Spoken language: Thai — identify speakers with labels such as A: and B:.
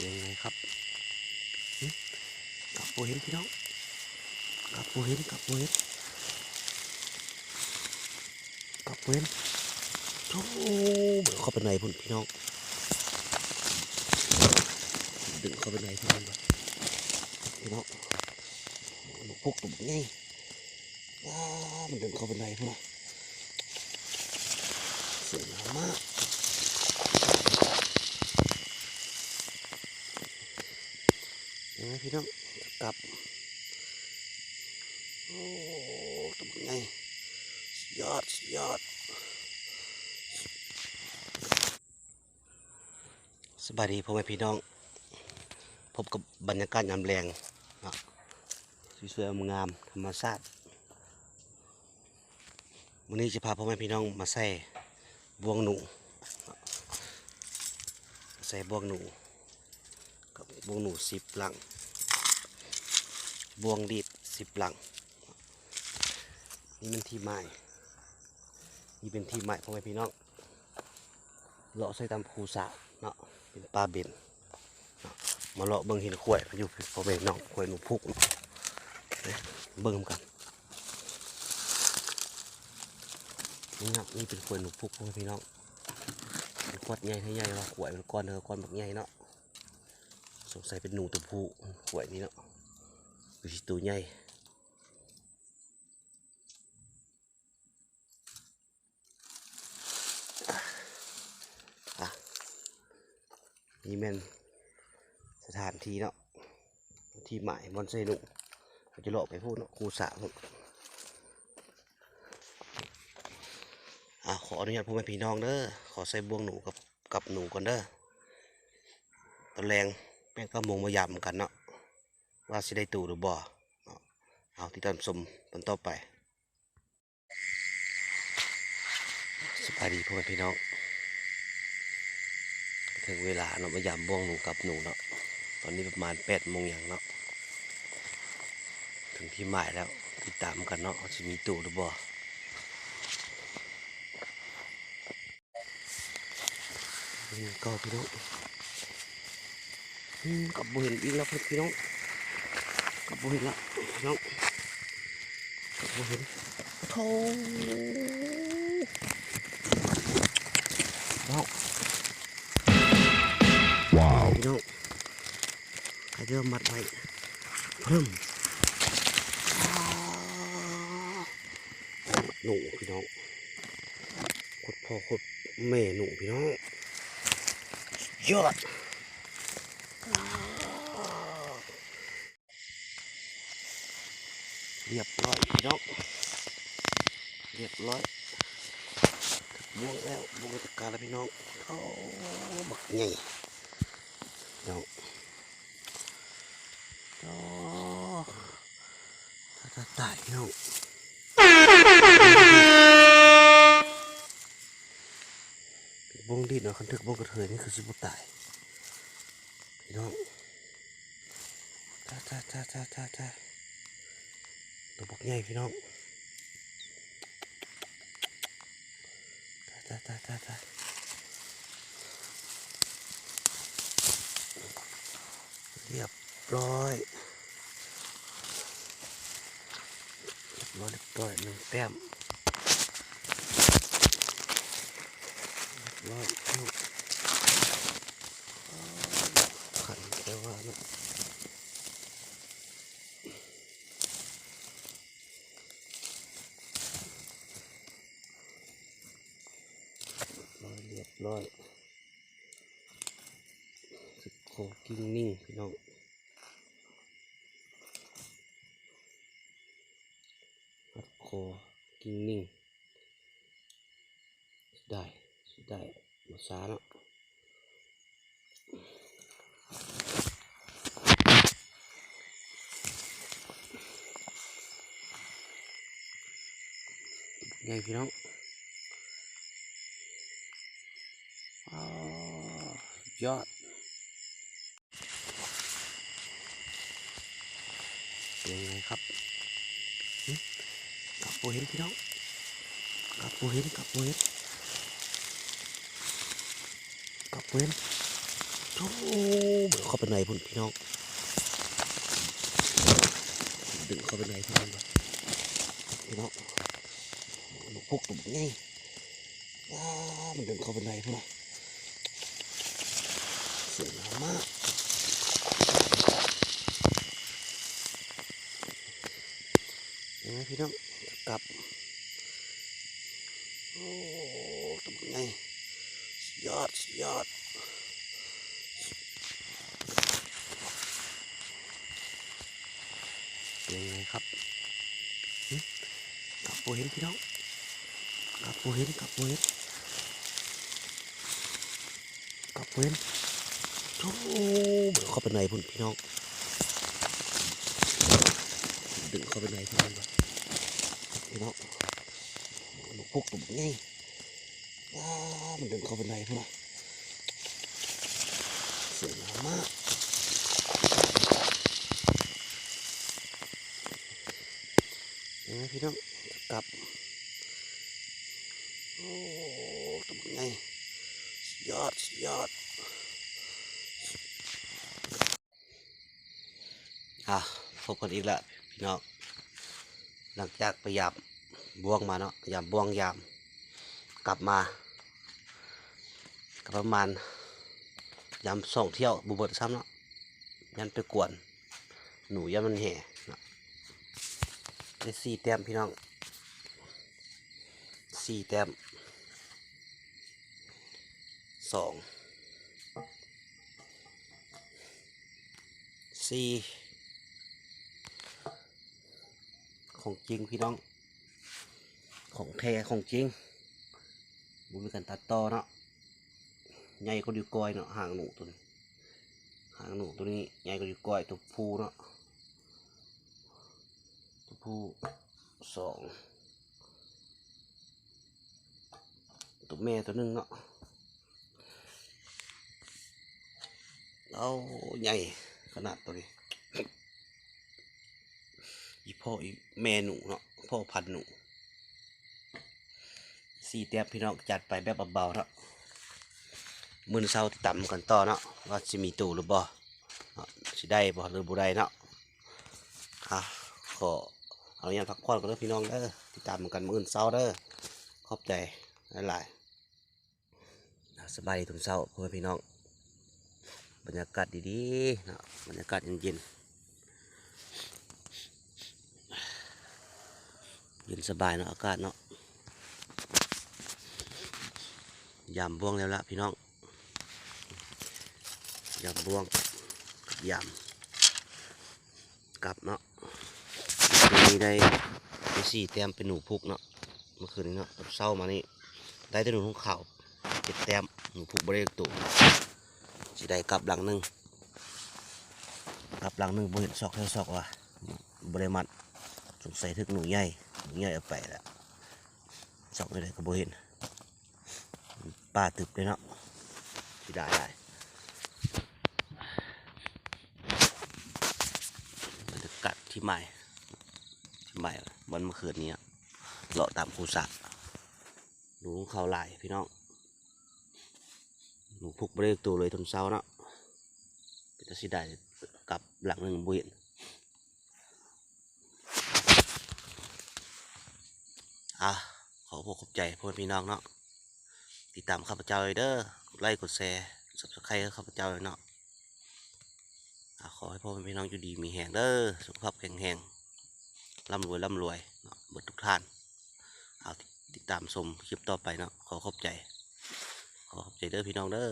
A: ยังไงครับกับปูเห็นพี่น้องกับปูเห็นกับปูเห็นกับปูเห็นโอ้เข้าไปในพุ่นพี่น้องดึงเข้าไปในพี่น้องพี่น้องพวกตุ่มง่ายมันดึงเข้าไปในพุ่นสวยงามมากพี่น้องกลับโอ้ตุ่มง่ายยอดสบายดีพ่อแม่พี่น้องพบกับบรรยากาศยามแรงนะสวยๆงามธรรมชาติวันนี้จะพาพ่อแม่พี่น้องมาใส่บวงหนูกับบวงหนู10 หลังบวงดีด10 หลังนี่เป็นที่ไม้พ่อแม่พี่น้องเลาะใส่ตามภูสะเนาะเป็นปลาเบนมาเลาะเบิ่งเห็นขวายอยู่พ่อแม่น้องขวายหนูพุกเบิ่งกันนี่เป็นขวายหนูพุกพ่อแม่พี่น้องเป็นขวดใหญ่ให้ใหญ่ว่าขวายเป็นก้อนแบบใหญ่เนาะสงสัยเป็นหนูตัวผู้ขวายนี้เนาะเป็นตัวใหญ่นี่แม่นสถานที่เนาะที่หมายบอนไซหนุ่มเราจะเลาะไปพูดเนาะครูสาวขออนุญาตพ่อแม่พี่น้องเด้อขอใส่บวงหนูกับหนูก่อนเด้อตอนแรงแม่ก็มงมายำกันเนาะว่าสิได้ตู่หรือบ่เอาที่ตามชมตอนต่อไปสบายดีพ่อแม่พี่น้องถึงเวลาเนาะมายำบวงหนูกับหนูเนาะตอนนี้ประมาณ8 โมงอย่างเนาะถึงที่หมายแล้วติดตามกันเนาะจะมีตู่หรือบ่ก็พี่น้องกับบุเห็นอีกแล้วพี่น้องกับบุเห็นแล้วพี่น้องกับบุเห็นโธ่ว้าวพี่น้องใครเริ่มมัดไว้เพิ่มหนูพี่น้องขดพ่อขดแม่หนูพี่น้องยอดเรียบร้อยพี่น้องเรียบร้อยบวงแล้วบวงตะการแล้วพี่น้องเขาบักใหญ่น้องถ้าตายพี่น้องบวงดีเนาะคันทึกบวงกระเทยนี่คือสิบตายพี่น้องตัวบักใหญ่พี่น้องเรียบร้อย1 แต้มร้อยขันแต่ว่าเนาะเรียบร้อยโคกิ้งนิ่งพี่น้องโคกิ้งนิ่งได้มาช้าเนาะไงพี่น้องยอดยังไงครับกับปูเห็นพี่น้องกับปูเห็นโธ่ โอ้เดี๋ยวเข้าไปในพุ่นพี่น้องดึงเข้าไปในพี่น้องพี่น้องพวกตุ่มไงมันดึงเข้าไปในพุ่นสวยงามมากนะพี่น้องกลับโอ้ตุ่มไงยอดยอดยังไงครับกลับโบเห็นพี่น้องกลับโบเห็นกลับโบเห็นกลับโบเห็นโอ้เดี๋ยวเข้าไปในพุ่นพี่น้องดึงเข้าไปในพี่น้องพี่น้องพวกตุ่มไงมันดึงเข้าไปในพุ่นสวยงามมากพี่น้องกลับโอ้ตุ่มไงยอดยอดพบกันอีกแล้วพี่น้องหลังจากไปยามบ่วงมาเนาะยามบ่วงยามกลับมาประมาณยามส่งเที่ยวบุบเบิดซ้ำเนาะยันไปกวนหนูยันมันแห่เนาะได้4 แต้มพี่น้อง4 แต้ม2 4ของจริงพี่น้องของแท้ของจริงบุมีการตัดต่อเนาะใหญ่ก็ดีกอยเนาะหางหนูตัวนี้หางหนูตัวนี้ใหญ่ก็ดีกอยตัวผู้เนาะตัวผู้2ตัวแม่ตัวนึงเนาะเอาใหญ่ขนาดตัวนี้อีพ่ออีแม่หนูเนาะพ่อพันหนู4 แต้มพี่น้องจัดไปแบบเบาๆเนาะมื้อเช้าที่ต่ำกันต่อเนาะว่าจะมีตู่หรือบ่สิได้บ่หรือบ่ได้เนาะขอเอาอย่างพักผ่อนกันเด้อพี่น้องเด้อติดตามกันมื้อเช้าเด้อขอบใจหลายๆสบายดีทุกเช้าเพื่อนพี่น้องบรรยากาศดีๆเนาะบรรยากาศเย็นๆเย็นสบายเนาะอากาศเนาะยามบ่วงแล้วละพี่น้องยามบ่วงกับยามกลับเนาะมีได้4 แต้มเป็นหนูพุกเนาะเมื่อคืนนี้เนาะเช้ามานี่ได้แต่หนูทุ่งขาว7 แต้มหนูพุกบริเวณตัวสิได้กลับหลังหนึ่งบ่เห็นซอกแค่ซอกว่ะบริมัดสงสัยทึกหนูใหญ่เอาไปแล้วซอกไม่ได้ก็บ่เห็นป้าตึบเลยเนาะสิได้บรรยากาศที่ใหม่วันเมื่อคืนนี้เลาะตามคูสะหนูเขาหลายพี่น้องหนูพุกบริเวณตัวเลยทนเช้าเนาะเป็นสิได้กลับหลังหนึ่งบ่เห็นขอขอบใจพ่อพี่น้องเนาะติดตามข้าพเจ้าเลยเด้อไลค์กดแชร์Subscribeข้าพเจ้าเลยเนาะขอให้พ่อพี่น้องอยู่ดีมีแห่งเด้อสุขภาพแข็งแรงร่ำรวยเนาะหมดทุกท่านติดตามชมคลิปต่อไปเนาะขอขอบใจเด้อพี่น้องเด้อ